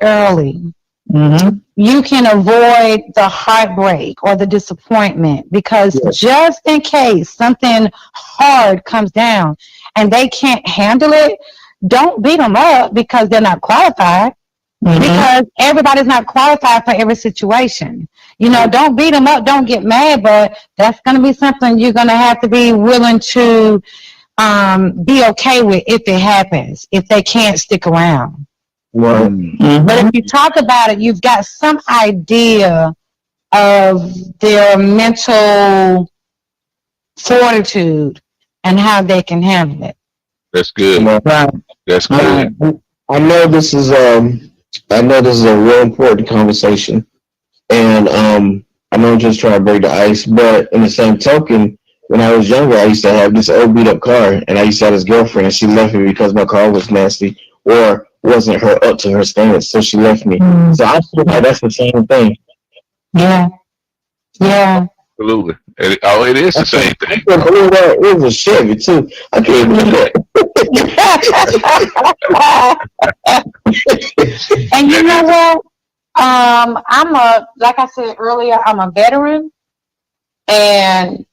early, Mm-hmm. you can avoid the heartbreak or the disappointment, because Yeah. just in case something hard comes down and they can't handle it, don't beat them up because they're not qualified. Mm-hmm. Because everybody's not qualified for every situation. Don't beat them up, don't get mad, but that's going to be something you're going to have to be willing to be okay with if it happens, if they can't stick around. Right. Mm-hmm. But if you talk about it, you've got some idea of their mental fortitude and how they can handle it. That's good. Right. That's good. I know this is a real important conversation, and I know I'm just trying to break the ice, but in the same token, when I was younger, I used to have this old beat up car, and I used to have this girlfriend, and she left me because my car was nasty or wasn't her up to her standards, so she left me. Mm. So I feel like that's the same thing. Yeah. Yeah. Absolutely. It is the same thing. It was a Chevy too. I can't believe that. And you know what? Like I said earlier, I'm a veteran, and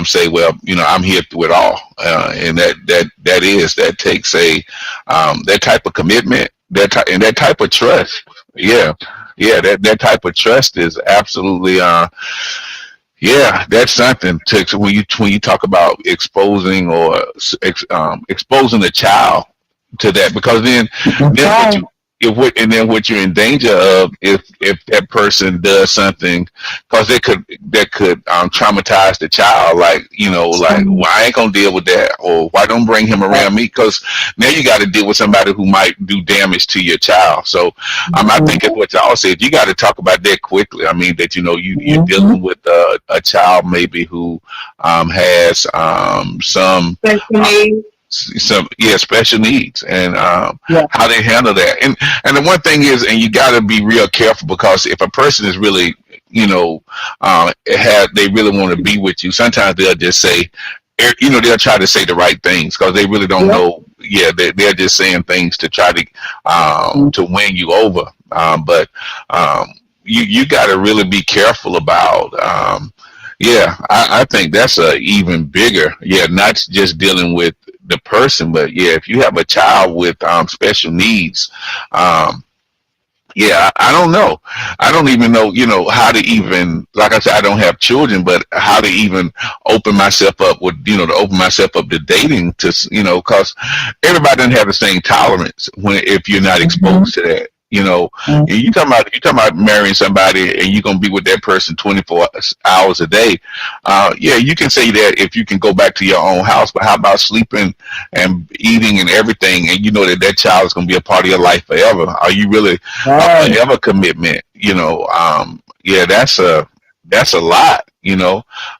Say, well, I'm here through it all, and that takes a that type of commitment, and that type of trust. Yeah, yeah, that type of trust is absolutely yeah, that's something to when you talk about exposing or exposing a child to that, because then what right. you and then what you're in danger of, if that person does something, because that could traumatize the child, like, like, well, I ain't gonna deal with that, or why don't bring him around me, because now you got to deal with somebody who might do damage to your child. So I think it's what y'all said, you got to talk about that quickly. I mean, that you're dealing with a child maybe who has some special needs, and how they handle that. And the one thing is, and you got to be real careful, because if a person is really, they really want to be with you, sometimes they'll just say, they'll try to say the right things, because they really don't know. Yeah, they're just saying things to try to win you over. But you got to really be careful about. I think that's a even bigger. Yeah, not just dealing with the person, but if you have a child with special needs, Yeah, I don't know. I don't even know, how to even, like I said, I don't have children, but how to even open myself up with, to open myself up to dating to, cause everybody doesn't have the same tolerance if you're not Mhm. exposed to that. And Mhm. you talking about marrying somebody and you're gonna be with that person 24 hours a day. Yeah, you can say that if you can go back to your own house, but how about sleeping and eating and everything, and you know that that child is gonna be a part of your life forever? Are you really a Right. forever commitment? Yeah, that's a lot.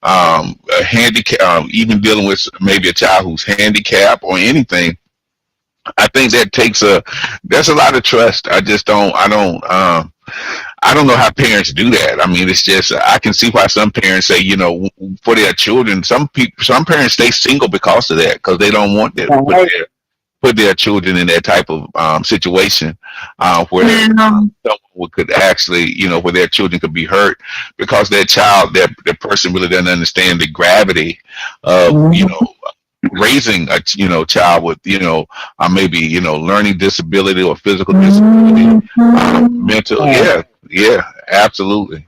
A handicap, even dealing with maybe a child who's handicapped or anything. I think that's a lot of trust. I don't know how parents do that. I mean, it's just I can see why some parents say, for their children. Some parents stay single because of that, because they don't want to Right. put their children in that type of situation where Now, someone could actually, where their children could be hurt because that person really doesn't understand the gravity of, mhm. raising a child with maybe learning disability or physical disability, Mhm. mental. Yeah. Yeah, absolutely.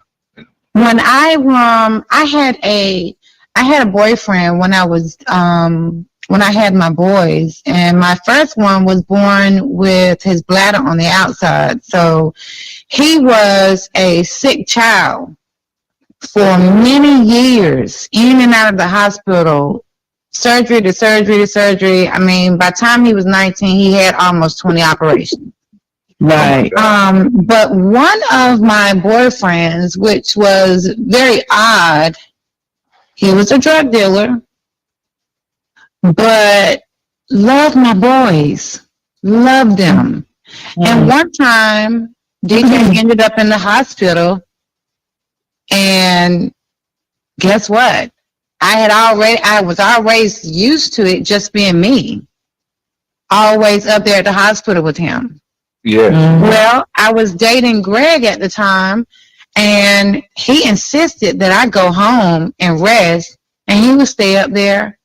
When I had a boyfriend when I had my boys, and my first one was born with his bladder on the outside. So he was a sick child for many years, in and out of the hospital, surgery to surgery to surgery. I mean, by the time he was 19, he had almost 20 operations. Oh my Right. God. But one of my boyfriends, which was very odd, he was a drug dealer, but loved my boys, loved them. And one time, DJ ended up in the hospital, and guess what? I was already used to it just being me, always up there at the hospital with him. Yes. Well, I was dating Greg at the time, and he insisted that I go home and rest, and he would stay up there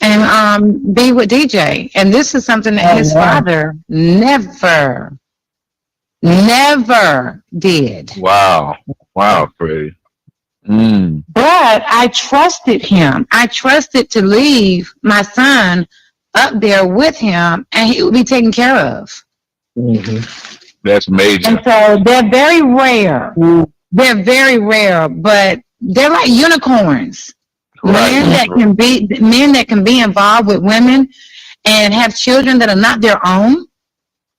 and be with DJ. And this is something that his father never did. Wow. Wow, Freddie. Mm. But I trusted him. I trusted to leave my son up there with him, and he would be taken care of. That's major. And so they're very rare. They're very rare, but they're like unicorns. Right. Men that can be involved with women and have children that are not their own,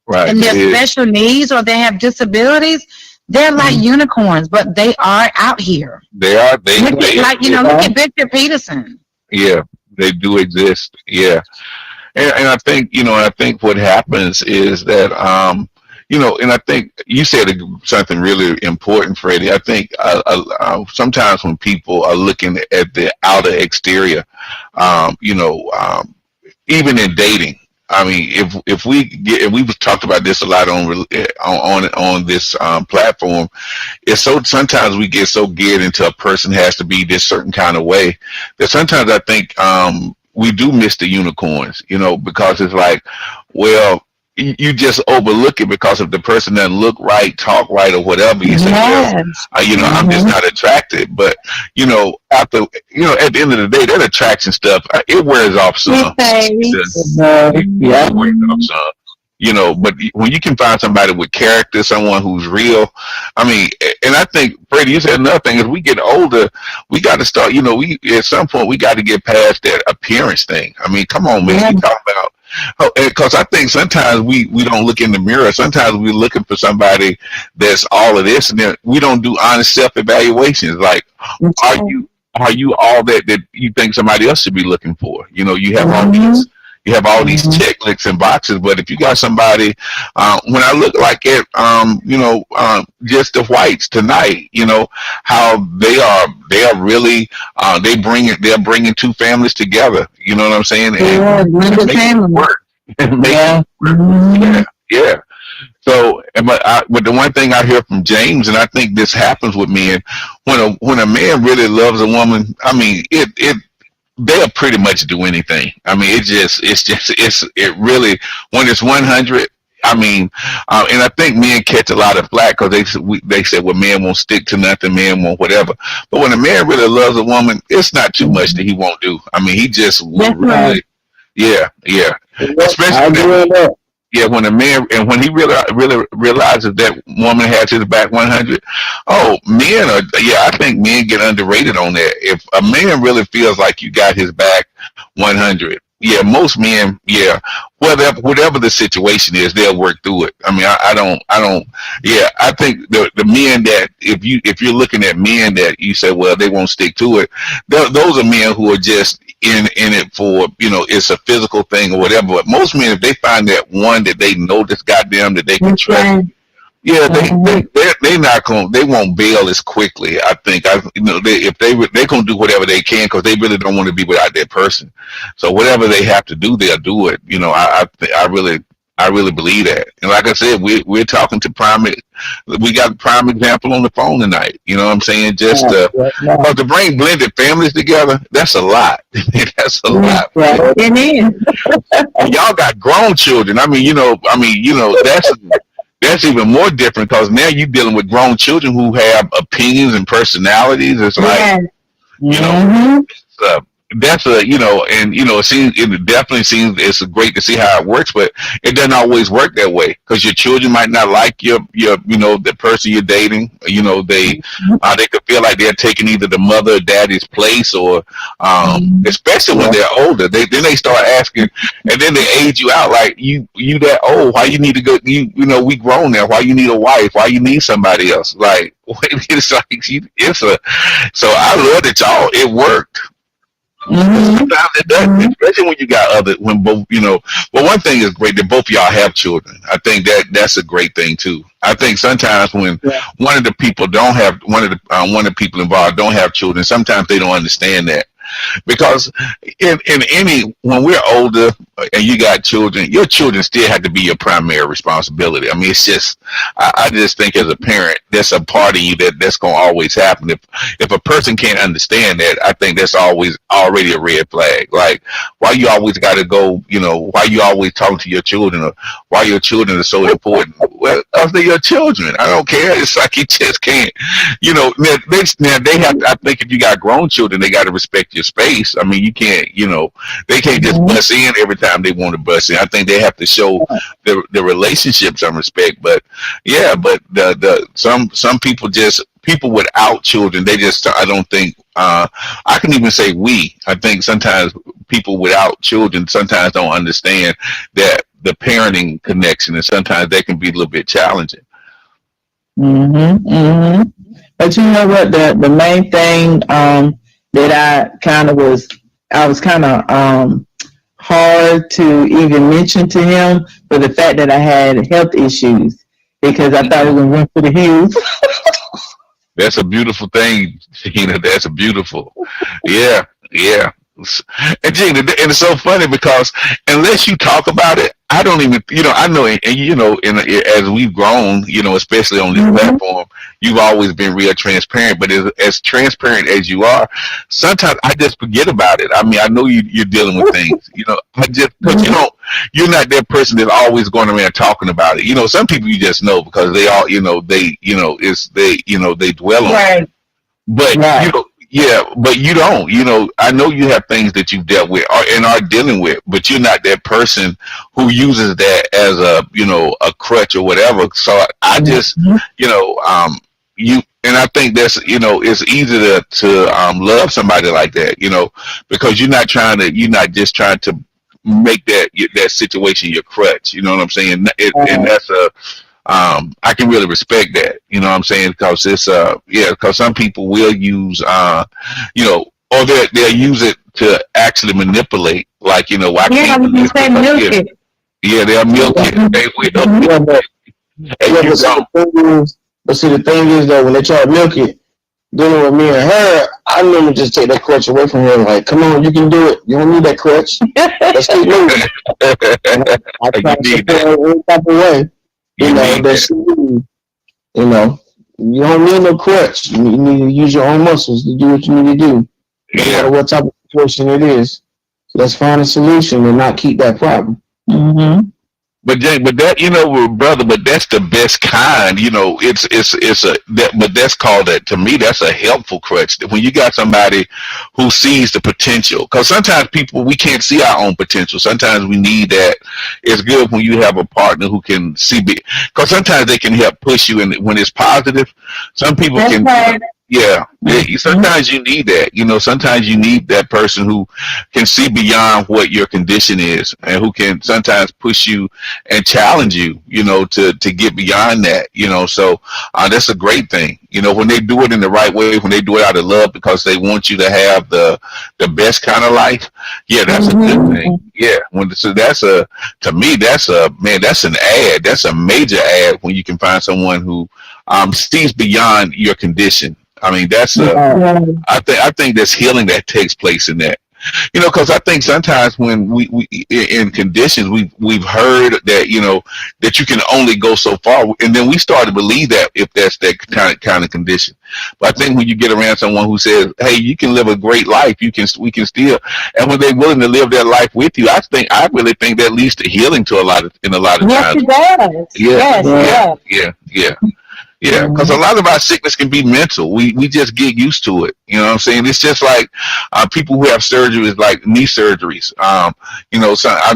Right. and they have special needs or they have disabilities. They're like unicorns, but they are out here. They are. Look at Victor Peterson. Yeah, they do exist. Yeah. And I think, I think what happens is that, and I think you said something really important, Freddie. I think sometimes when people are looking at the outer exterior, um, you know, um, even in dating. I mean, if we've talked about this a lot on this platform, it's so sometimes we get so geared into a person has to be this certain kind of way that sometimes I think we do miss the unicorns, because it's like, well, you just overlook it because if the person doesn't look right, talk right, or whatever, you say, well, I'm just not attracted. But after at the end of the day, that attraction stuff it wears off some. It wears off some. But when you can find somebody with character, someone who's real, I mean, and I think, Freddie, you said another thing, as we get older, we got to start, we at some point, we got to get past that appearance thing. I mean, come on, man, you talk about, because I think sometimes we don't look in the mirror. Sometimes we're looking for somebody that's all of this, and then we don't do honest self-evaluations. Like, are you all that you think somebody else should be looking for? You have all these. You have all these checklists and boxes, but if you got somebody, when I look like at, just the whites tonight, how they are really, they're bringing two families together. You know what I'm saying? And make it work. Yeah. So, but the one thing I hear from James, and I think this happens with men, when a man really loves a woman, I mean, they'll pretty much do anything. I mean, it really, when it's 100, I mean, and I think men catch a lot of flack because they say, well, men won't stick to nothing, men won't whatever. But when a man really loves a woman, it's not too much that he won't do. I mean, he just will That's right. really, yeah, yeah. I Especially agree with that. yeah, when a man and when he really realizes that woman has his back 100. Oh, men are yeah. I think men get underrated on that. If a man really feels like you got his back 100, yeah, most men, yeah, whatever the situation is, they'll work through it. I mean, I don't. Yeah, I think the men that if you're looking at men that you say, well, they won't stick to it. Those are men who are just in it for, it's a physical thing or whatever. But most men, if they find that one that they know that's goddamn that they can That's trust, right. yeah, Mhm. they not going they won't bail as quickly. I think they gonna do whatever they can because they really don't want to be without that person. So whatever they have to do, they'll do it. I really believe that. And like I said, we're talking to we got a prime example on the phone tonight. You know what I'm saying? Just because to bring blended families together, that's a lot. That's a lot. Right. It is. And y'all got grown children. That's even more different because now you're dealing with grown children who have opinions and personalities. It's like, Yes. you know, Mm-hmm. uh, that's it definitely seems it's great to see how it works, but it doesn't always work that way because your children might not like the person you're dating. They could feel like they're taking either the mother or daddy's place, or especially when they're older, then they start asking, and then they age you out like you that old. Why you need to go? We grown now. Why you need a wife? Why you need somebody else? Like it's like so I love that y'all. It worked. Mm-hmm. Sometimes it doesn't, especially when you got when both, But one thing is great that both of y'all have children. I think that's a great thing too. I think sometimes when one of the people don't have one of the people involved don't have children, sometimes they don't understand that. Because when we're older and you got children, your children still have to be your primary responsibility. I mean, it's just, I just think as a parent, there's a part of you that's going to always happen. If a person can't understand that, I think that's always already a red flag. Like, why you always got to go, why you always talking to your children, or why your children are so important? Well, because they're your children. I don't care. It's like you just can't, now they have to, I think if you got grown children, they got to respect your space. I mean, you can't, they can't just bust in every time they want to bust in. I think they have to show the relationship some respect. But yeah, but some people without children, they just, I don't think, I can even say I think sometimes people without children sometimes don't understand that the parenting connection, and sometimes they can be a little bit challenging. Mm-hmm, mm-hmm. But you know what? The main thing that I was kind of hard to even mention to him for the fact that I had health issues, because I thought it was going to run for the hills. That's a beautiful thing, Gina. That's a beautiful. Yeah, yeah. And Gina, and it's so funny because unless you talk about it, I don't even, I know, and as we've grown, especially on this platform, you've always been real transparent. But as transparent as you are, sometimes I just forget about it. I mean, I know you're dealing with things, because you're not that person that's always going around talking about it. Some people you just know because they all, they dwell on it. But but you don't. I know you have things that you've dealt with and are dealing with, but you're not that person who uses that as a crutch or whatever. So I just, and I think that's, it's easy to love somebody like that, because you're not just trying to make that situation your crutch. You know what I'm saying? And that's I can really respect that. You know what I'm saying? Because it's because some people will use or they'll use it to actually manipulate. Like, why can't you say milk it? Yeah, they'll milk it. They will milk it. But see, the thing is though, when they try to milk it, dealing with me and her, I normally just take that crutch away from her. Like, come on, you can do it. You don't need that crutch. Let's keep moving. I try to support her any type of way. You don't need no crutch. You need to use your own muscles to do what you need to do. No matter what type of situation it is. So let's find a solution and not keep that problem. Mm-hmm. But but that brother, but that's the best kind. It's a that, but that's called that to me. That's a helpful crutch. When you got somebody who sees the potential, because sometimes people we can't see our own potential. Sometimes we need that. It's good when you have a partner who can see, because sometimes they can help push you, and when it's positive, some people That's can. right. Yeah, sometimes you need that. Sometimes you need that person who can see beyond what your condition is, and who can sometimes push you and challenge you. To get beyond that. So that's a great thing. When they do it in the right way, when they do it out of love, because they want you to have the best kind of life. Yeah, that's a good thing. Yeah, so to me that's a man. That's an ad. That's a major ad when you can find someone who sees beyond your condition. I mean, I think there's healing that takes place in that. Because I think sometimes when we in conditions we've heard that that you can only go so far, and then we start to believe that if that's that kind of condition. But I think when you get around someone who says, "Hey, you can live a great life. We can still," and when they're willing to live that life with you, I really think that leads to healing to a lot of Yes, times. it does. Yeah, Yes, yeah. Yeah, because a lot of our sickness can be mental. We just get used to it. You know what I'm saying? It's just like people who have surgeries, like knee surgeries. I've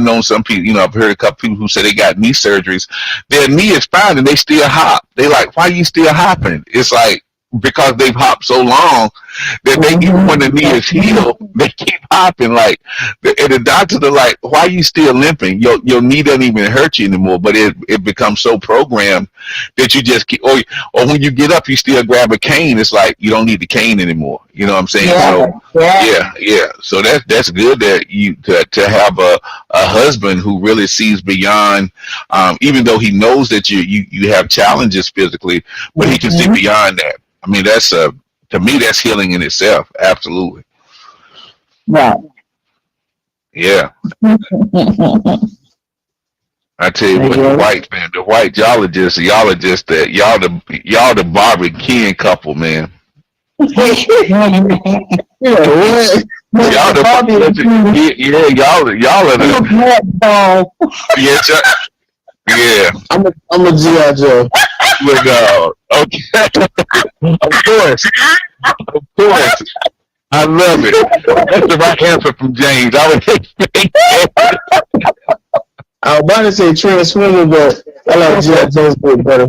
known some people. I've heard a couple people who say they got knee surgeries. Their knee is fine and they still hop. They like, why are you still hopping? It's like because they've hopped so long that they even when the knee is healed, they keep hopping. Like, and the doctors are like, why are you still limping? Your knee doesn't even hurt you anymore, but it becomes so programmed that you just keep, or when you get up, you still grab a cane. It's like you don't need the cane anymore. You know what I'm saying? Yeah. So that's good that you to have a husband who really sees beyond, even though he knows that you have challenges physically, but he can see beyond that. I mean, to me, that's healing in itself. Absolutely. Right. Yeah. I tell you what, the white, y'all are just the Barbie Ken couple, man. Y'all are the yeah. I'm a G.I. Joe. Look, okay, of course. I love it. That's the right answer from James. I was expecting. I was about to say Transformer, but I like G.I. Joe's better.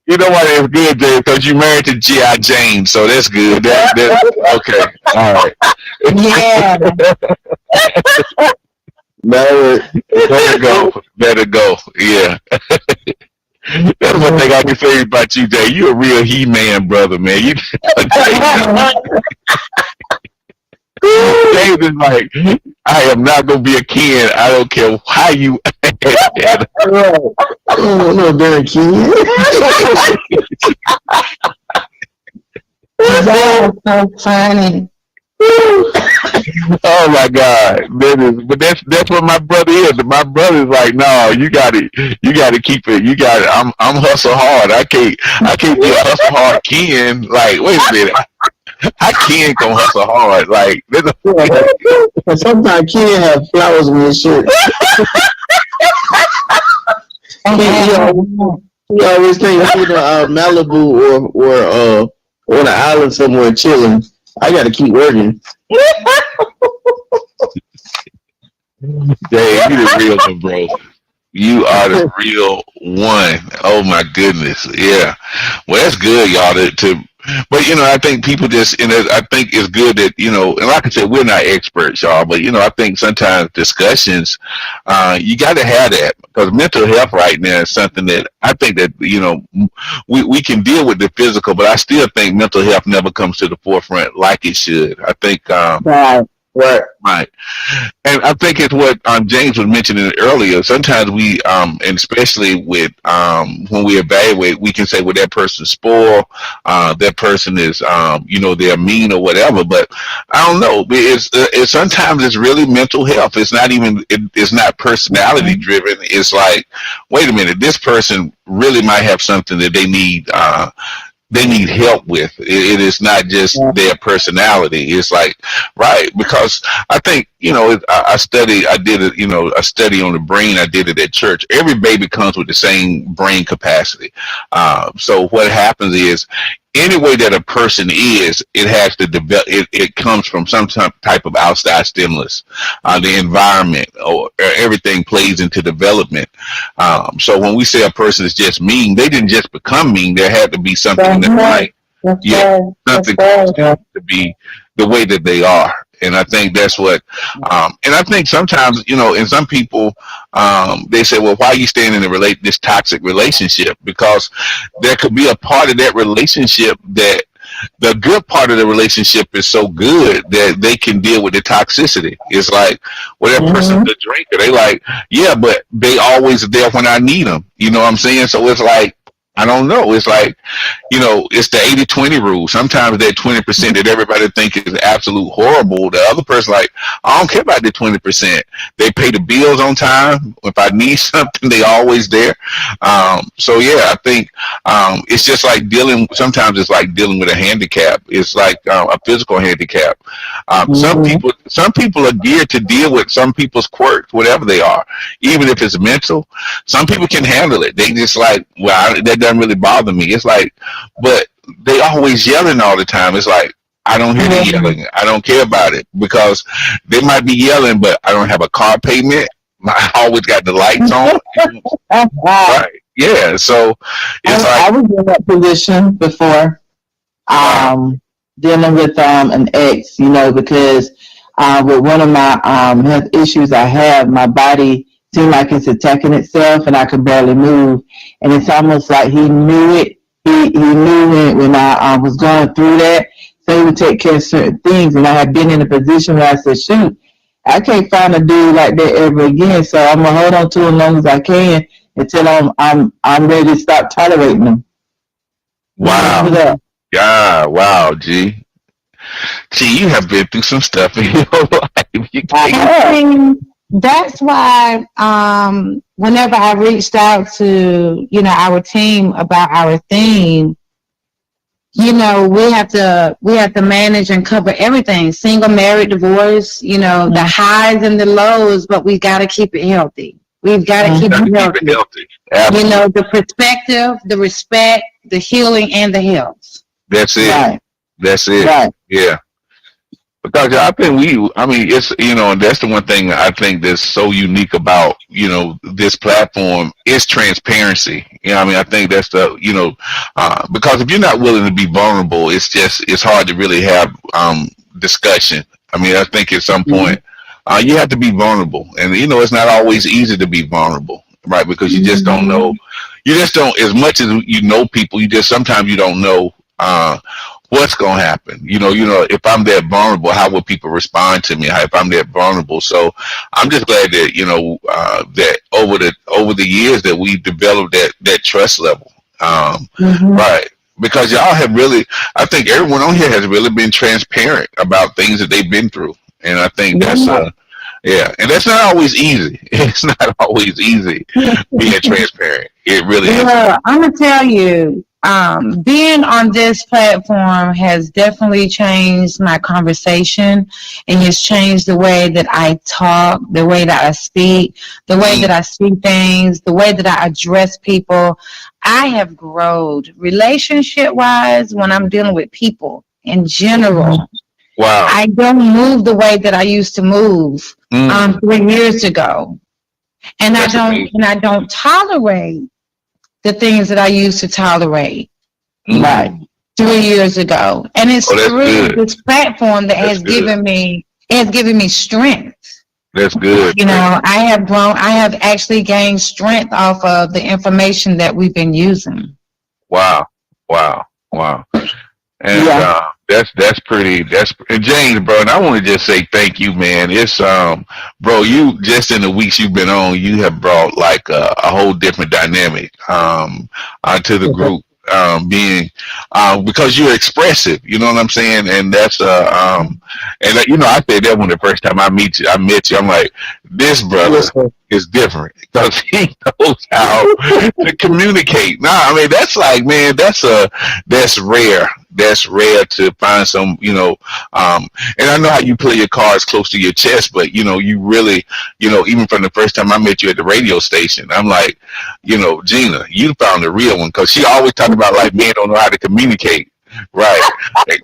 You know why that's good, James? Because you married to G.I. Jane, so that's good. That's okay. All right. Yeah. Let it go. Yeah. That's one thing I can say about you, Jay. You're a real He-Man brother, man. James is like, I am not gonna be a Ken. I don't care how you. No, damn Ken. That was so funny. Oh my God, that's what my brother is. My brother's like, no, you got to keep it. You got it. I'm hustle hard. I can't be a hustle hard Ken. Like, wait a minute, I can't go hustle hard. Like, sometimes Ken have flowers in his shirt. He always think he's Malibu or on an island somewhere chilling. I got to keep working. Dave, you the real one, bro. You are the real one. Oh my goodness, yeah. Well, that's good, y'all. But I think people just, I think it's good that and like I said, we're not experts, y'all. But I think sometimes discussions, you got to have that, because mental health right now is something that I think that we can deal with the physical, but I still think mental health never comes to the forefront like it should. I think Right. And I think it's what James was mentioning earlier. Sometimes we, and especially with when we evaluate, we can say, well, that person's spoiled, that person is, they're mean or whatever. But I don't know. It's sometimes it's really mental health. It's not even. It's not personality driven. It's like, wait a minute, this person really might have something that they need. they need help with. It is not just their personality. It's like, right, because I think, I did it, a study on the brain. I did it at church. Every baby comes with the same brain capacity. So what happens is, any way that a person is, it has to develop. It comes from some type of outside stimulus, the environment, or everything plays into development. So when we say a person is just mean, they didn't just become mean. There had to be something in their life, something caused them to be the way that they are. And I think that's what, and I think sometimes, and some people, they say, well, why are you staying in this toxic relationship? Because there could be a part of that relationship that the good part of the relationship is so good that they can deal with the toxicity. It's like, well, that person's a drinker. They like, yeah, but they always there when I need them. You know what I'm saying? So it's like, I don't know. It's like, it's the 80-20 rule. Sometimes that 20% that everybody thinks is absolute horrible, the other person like, I don't care about the 20%. They pay the bills on time. If I need something, they always there. So yeah, I think it's just like sometimes it's like dealing with a handicap. It's like a physical handicap. Some people are geared to deal with some people's quirks, whatever they are, even if it's mental. Some people can handle it. They just like, well, that doesn't really bother me. It's like, but they always yelling all the time. It's like, I don't hear the yelling. I don't care about it, because they might be yelling, but I don't have a car payment. I always got the lights on. Right. Yeah. So it's I was in that position before, dealing with an ex, because with one of my health issues I have, my body seemed like it's attacking itself, and I could barely move. And it's almost like he knew it. He knew it when I was going through that. So he would take care of certain things. And I had been in a position where I said, shoot, I can't find a dude like that ever again. So I'm gonna hold on to him as long as I can until I'm ready to stop tolerating him. wow. Yeah, wow, G, you have been through some stuff in your life. You can't. That's why whenever I reached out to our team about our theme, we have to manage and cover everything: single, married, divorce, the highs and the lows, but we got to keep it healthy. We've got to keep it healthy. Absolutely. The perspective, the respect, the healing, and the health. That's it. Right. That's it. Right. Yeah. Because I think it's, and that's the one thing I think that's so unique about, this platform is transparency. I think that's because if you're not willing to be vulnerable, it's hard to really have discussion. I think at some point you have to be vulnerable, and it's not always easy to be vulnerable, right? Because you just don't know. You just don't, as much as people, sometimes you don't know what's gonna happen. If I'm that vulnerable, how will people respond to me? If I'm that vulnerable, so I'm just glad that that over the years that we've developed that trust level, right? Because y'all have really, I think everyone on here has really been transparent about things that they've been through, and I think that's yeah, and that's not always easy. It's not always easy being transparent. It really is. I'm gonna tell you. Being on this platform has definitely changed my conversation, and it's changed the way that I talk, the way that I speak, the way that I see things, the way that I address people. I have grown relationship-wise when I'm dealing with people in general. Wow. I don't move the way that I used to move 3 years ago, and I don't tolerate the things that I used to tolerate 3 years ago. And it's through this platform that has given me strength. That's good. I have grown. I have actually gained strength off of the information that we've been using. Wow. And that's pretty. And James, bro. And I want to just say thank you, man. It's bro. You just in the weeks you've been on, you have brought like a whole different dynamic to the group. being because you're expressive. You know what I'm saying? And that's and I said that when the first time I met you, I'm like, this brother Yes, sir. is different because he knows how to communicate. Nah, I mean that's like, man, that's rare. That's rare to find some, and I know how you play your cards close to your chest, but you really, even from the first time I met you at the radio station, I'm like, Gina, you found the real one because she always talked about like men don't know how to communicate, right?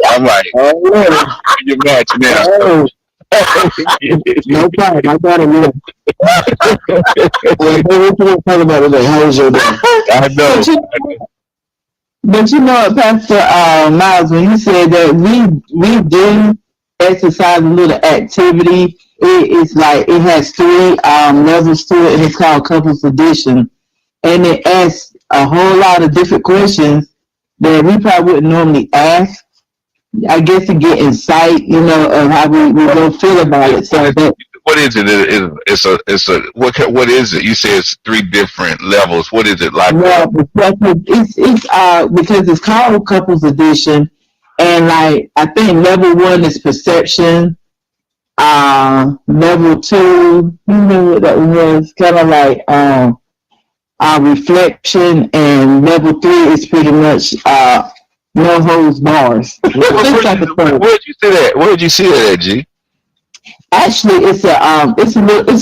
I'm like, Oh, really? you match now. Oh, no problem. I got it. Yeah. Well, hey, what you want to talk about today? How was your day? I know. But you know what, Pastor Miles, when you said that we do exercise a little activity, it's like it has three levels to it, and it's called couples edition, and it asks a whole lot of different questions that we probably wouldn't normally ask. I guess to get insight, of how we don't feel about it. So that What is it? What is it? You say it's three different levels. What is it like? well, it's because it's called couples edition, and like I think level one is perception. Level two, you know what that was, kind of like reflection, and level three is pretty much no holds bars. Where did you see that? Where did you see that at, G? Actually, it's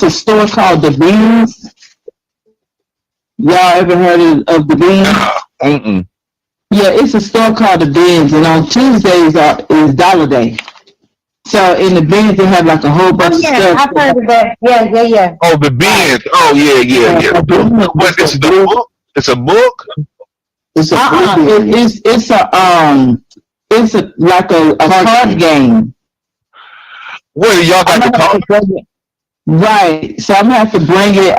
a store called The Beans. Y'all ever heard of The Beans? Mm-mm. Yeah, it's a store called The Beans, and on Tuesdays is Dollar Day. So in The Beans, they have like a whole bunch of stuff. I've heard of that. Yeah. Oh, the beans. Oh, yeah. What? It's a book. It's a book. It's a It's like a card game. Where y'all got the card? Right. So I'm gonna have to bring it.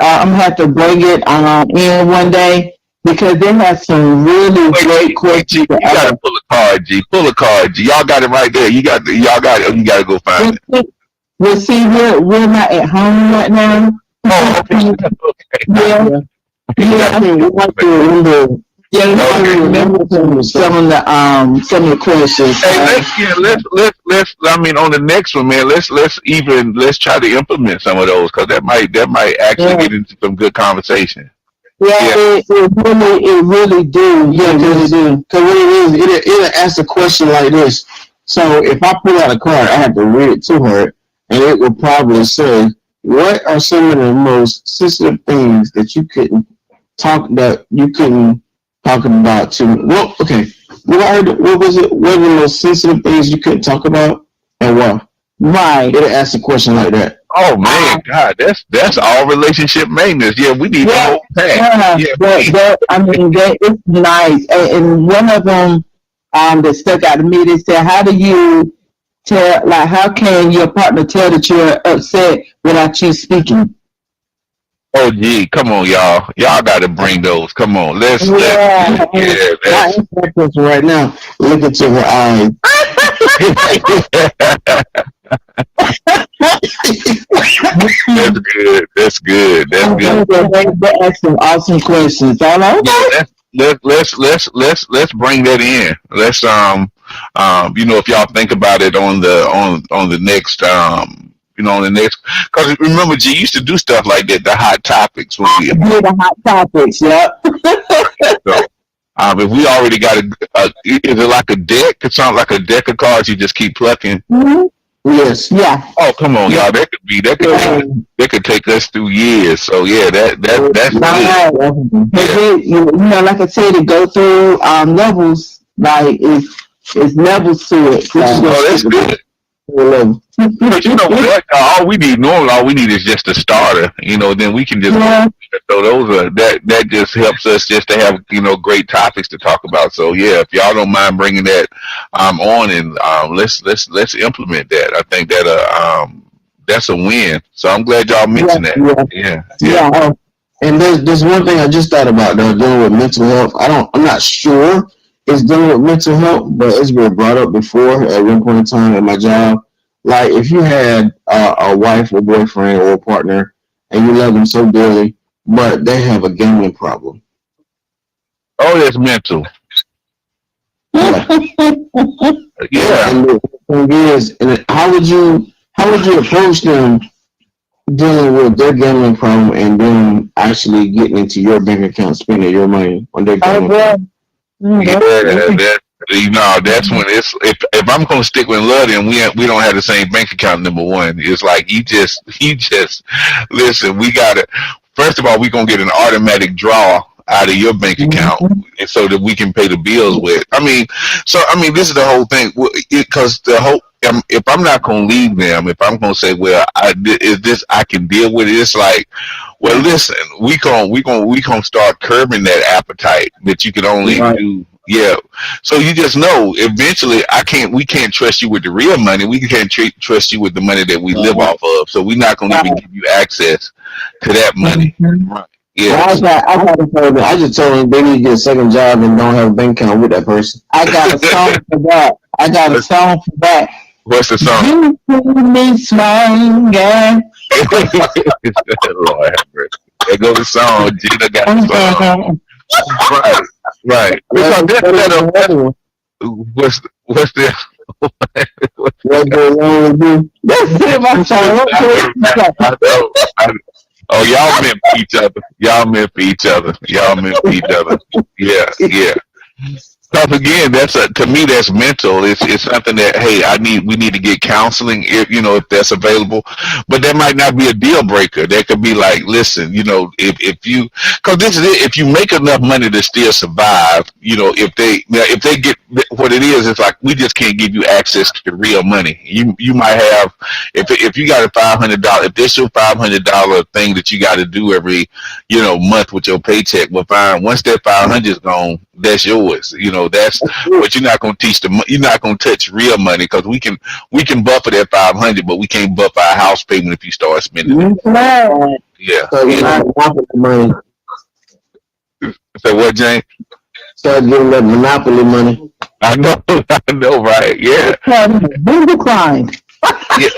In one day because they have some really great questions. You gotta pull a card, G. Pull a card, G. Y'all got it right there. Y'all got it. You gotta go find it. Well, see, we're not at home right now. Oh, okay. Yeah. I mean, we want to remember. Yeah, I remember some of the questions. Hey, let's. I mean, on the next one, man. Let's try to implement some of those because that might actually get into some good conversation. Yeah. It really do. Yeah, it really do. Because what it is, it'll ask a question like this. So if I pull out a card, I have to read it to her, and it will probably say, "What are some of the most sensitive things that you couldn't talk about to?" Well, okay. What was it? What were the most sensitive things you couldn't talk about, and why? Right. It'll ask a question like that. Oh man, God, that's all relationship maintenance. Yeah, we need the whole pack. Yeah, that it's nice. And one of them that stuck out to me, they said, "How do you tell? Like, how can your partner tell that you're upset without you speaking?" Oh, gee, come on, y'all. Y'all got to bring those. Come on, let's. Right now, look into her eyes. That's good. They ask some awesome questions. All right. Let's bring that in. Let's if y'all think about it on the next on the next, because remember, G used to do stuff like that, the hot topics when we the hot topics. Yep. So, if we already got is it like a deck? It sounds like a deck of cards you just keep plucking. Mm-hmm. Yes. Yeah. Oh, come on, y'all. That could take us through years. So yeah, that's right. Yeah. Like I said, to go through levels, like it's levels to it. So. Oh, that's good. But all we need is just a starter. Then we can just so those that just helps us just to have great topics to talk about. So yeah, if y'all don't mind bringing that on and let's implement that. I think that that's a win. So I'm glad y'all mentioned that. Yeah. And there's one thing I just thought about though, dealing with mental health. I'm not sure it's dealing with mental health, but it's been brought up before at one point in time at my job. Like if you had a wife or boyfriend or a partner and you love them so dearly, but they have a gambling problem. Oh, that's mental. Yeah. And the thing is, and how would you approach them dealing with their gambling problem and then actually getting into your bank account, spending your money on their gambling problem? Yeah, that's when it's if I'm gonna stick with love, then we don't have the same bank account. Number one, it's like you just listen. We gotta first of all, we gonna get an automatic draw out of your bank account, and so that we can pay the bills with. This is the whole thing because the whole. If I'm not gonna leave them, if I'm gonna say, well, is this I can deal with it? It's like, well, listen, we gonna start curbing that appetite that you can only do. Yeah. So you just know eventually we can't trust you with the real money. We can't trust you with the money that we live off of. So we're not gonna even give you access to that money. Right. Yeah. I just told them they need to get a second job and don't have a bank account with that person. I got a song for that. What's the song? You keep me swinging. Lord have mercy. There goes the song. Gina got the song. Right. Because what's the What goes on with you? That's it, my child. Oh, y'all meant for each other. Y'all meant for each other. Yeah, yeah. Because again, to me that's mental. It's something that we need to get counseling if that's available. But that might not be a deal breaker. That could be like, listen, if you because this is it. If you make enough money to still survive, if they get what it is, it's like we just can't give you access to the real money. You might have if you got a $500, if this your $500 thing that you got to do every month with your paycheck, well, fine. Once that 500 is gone, that's yours. But you're not gonna you're not gonna touch real money because we can buffer that 500, but we can't buffer our house payment if you start spending it. Yeah. So you're not monopoly money. So what, James? Start getting that monopoly money. I know, right? Yeah. Decline. Yeah,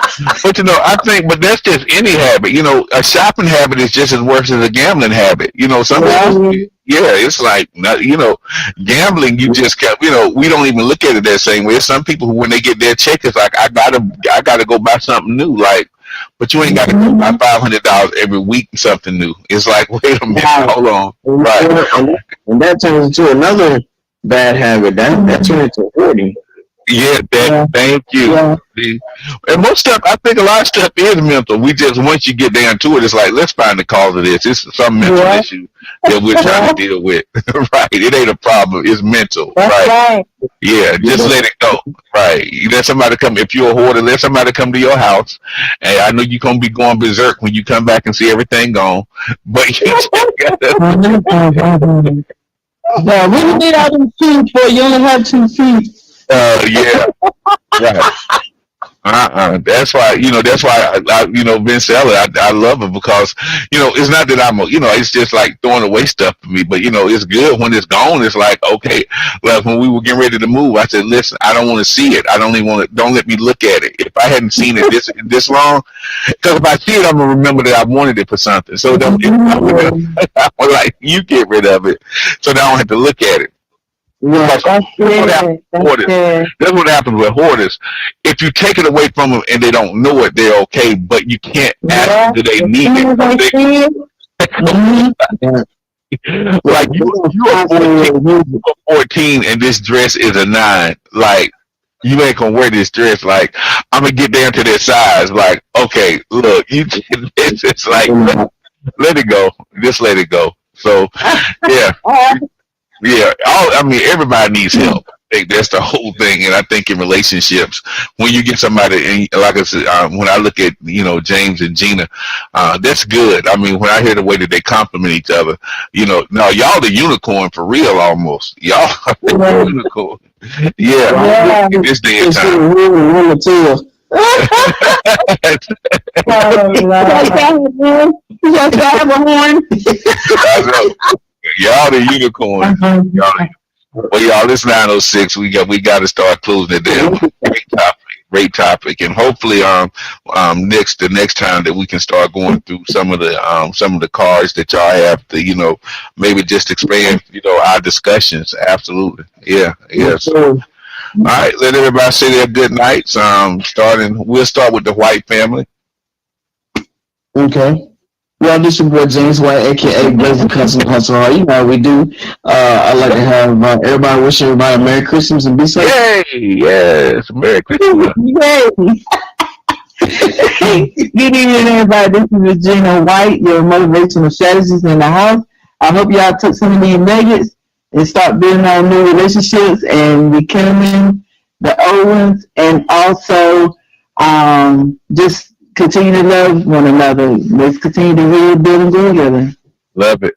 but but that's just any habit. A shopping habit is just as worse as a gambling habit. Some people, it's like gambling. You just we don't even look at it that same way. Some people who, when they get their check, it's like I gotta go buy something new. Like, but you ain't got to go buy $500 every week something new. It's like, wait a minute, hold on, right? And that turns into another bad habit. That turns into hoarding. Yeah, thank you. Yeah. And most stuff, I think a lot of stuff is mental. We just, once you get down to it, it's like, let's find the cause of this. It's some mental issue that we're trying to deal with. Right. It ain't a problem. It's mental. Right. Yeah, just let it go. Right. You let somebody come, if you're a hoarder, let somebody come to your house. And I know you're going to be going berserk when you come back and see everything gone. But you just Yeah, we need all them feet for you only have 2 feet. Yeah, right. That's why Vince Seller, I love it because it's not that it's just like throwing away stuff for me, but it's good when it's gone. It's like, okay, like when we were getting ready to move, I said, listen, I don't want to see it. I don't even want to. Don't let me look at it. If I hadn't seen it this long, because if I see it, I'm gonna remember that I wanted it for something. So I was like, you get rid of it, so now I don't have to look at it. Yeah, that's what happens with hoarders. If you take it away from them and they don't know it, they're okay. But you can't ask them, do they need it? Like you're 14 and this dress is a 9. Like, you ain't gonna wear this dress. Like, I'm gonna get down to that size. Like, okay, look, it's just like let it go. Just let it go. So yeah. Yeah, everybody needs help. I think that's the whole thing, and I think in relationships, when you get somebody, and like I said, when I look at James and Gina, that's good. I mean, when I hear the way that they compliment each other, now y'all the unicorn for real, almost. Y'all the unicorn. Yeah, in this day and time. Y'all the unicorn. Well, y'all, it's 9:06. We got to start closing it down. Great topic. great topic, and hopefully, the next time that we can start going through some of the cards that y'all have to, maybe just expand, our discussions. Absolutely, yeah, yeah. So, all right, let everybody say their good nights. We'll start with the White family. Okay. Well, this your boy James White, aka Blazer Custom Hustle. You know how we do. I'd like to have everybody wish everybody a Merry Christmas and be safe. Yay! Yes, Merry Christmas. Yay! Good evening, everybody. This is Regina White, your motivational strategist in the house. I hope y'all took some of these nuggets and start building on new relationships and becoming the old ones, and also just continue to love one another. Let's continue to really build and grow together. Love it.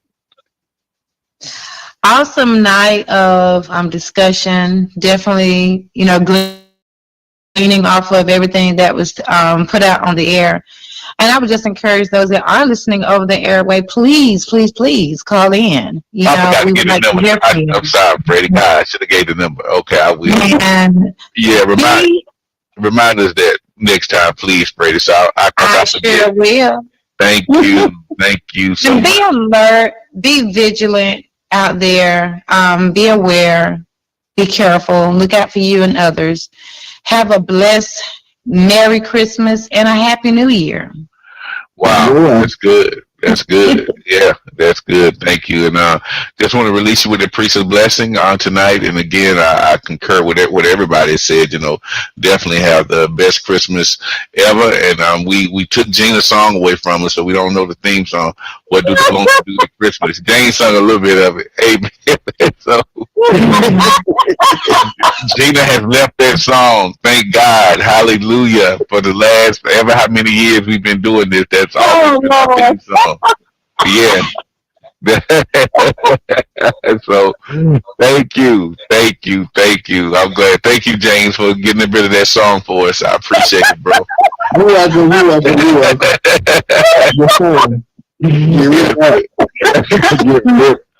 Awesome night of discussion. Definitely, gleaning off of everything that was put out on the air. And I would just encourage those that are listening over the airway, please, please, please call in. I forgot to We get would the like to number. hear from you. I'm sorry, Freddie. God, I should have gave the number. Okay, I will. And Yeah, remind us that next time, please, Freddie. So I forget. sure will. Thank you so And much. be alert, be vigilant out there, be aware, be careful, look out for you and others. Have a blessed Merry Christmas and a Happy New Year. Wow, Yeah. that's good. That's good. Yeah, that's good. Thank you. And just want to release you with a priest's blessing on tonight. And again, I concur with what everybody said. Definitely have the best Christmas ever. And we took Gina's song away from us, so we don't know the theme song. What do the Lord do at Christmas? Jane sung a little bit of it. Amen. So Gina has left that song. Thank God. Hallelujah. For the last ever how many years we've been doing this. That's always been our theme song. Yeah. So thank you. I'm glad. Thank you, James, for getting a bit of that song for us. I appreciate it, bro. You're welcome. Yes, sir. Get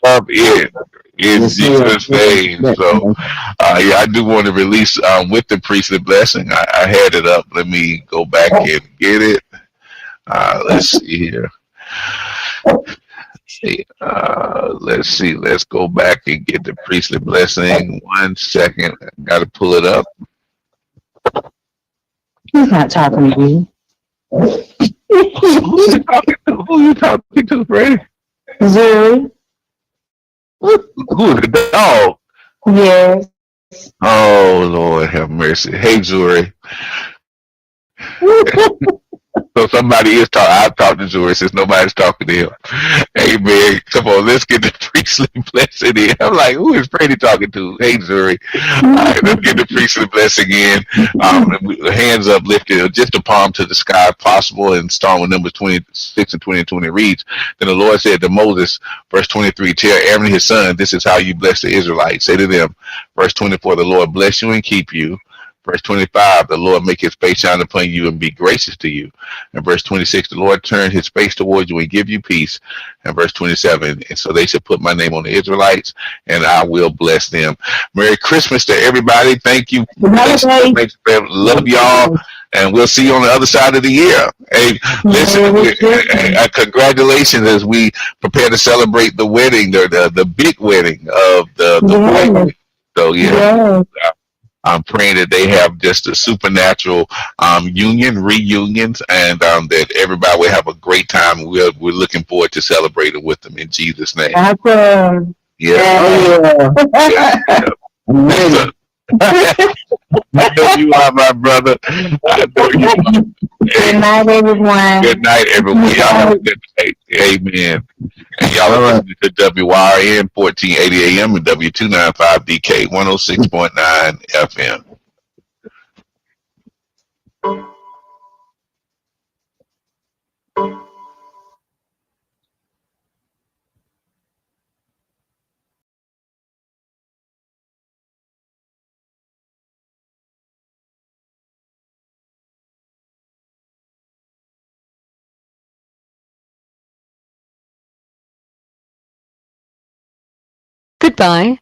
up in Yes, sir. Jesus' name. So, I do want to release with the priestly blessing. I had it up. Let me go back and get it. Let's see here. Let's see. Let's go back and get the priestly blessing. 1 second. Got to pull it up. He's not talking to you. Who you talking to, Freddie? Zuri? Who is the dog? Yes. Oh, Lord have mercy. Hey, Zuri. So somebody is talking. I've talked to Zuri since nobody's talking to him. Hey, man, come on, let's get the priestly blessing in. I'm like, who is Freddie talking to? Hey, Zuri. All right, let's get the priestly blessing in. Hands uplifted, just a palm to the sky if possible, and starting with numbers 26 and 20 and 20 reads. Then the Lord said to Moses, verse 23, tell Aaron and his son, this is how you bless the Israelites. Say to them, verse 24, the Lord bless you and keep you. Verse 25, the Lord make his face shine upon you and be gracious to you. And verse 26, the Lord turn his face towards you and give you peace. And verse 27, and so they should put my name on the Israelites, and I will bless them. Merry Christmas to everybody. Thank you. Love y'all. And we'll see you on the other side of the year. Hey, listen, congratulations as we prepare to celebrate the wedding, the big wedding of the wife. So, yeah. I'm praying that they have just a supernatural reunions, and that everybody will have a great time. We're looking forward to celebrating with them in Jesus' name. Awesome. Yeah. I know you are, my brother. I know you are. Good night, everyone. Good night, everyone. Y'all have a good night. Amen. And y'all are listening to WYRN 1480 AM and W295DK 106.9 FM. Goodbye.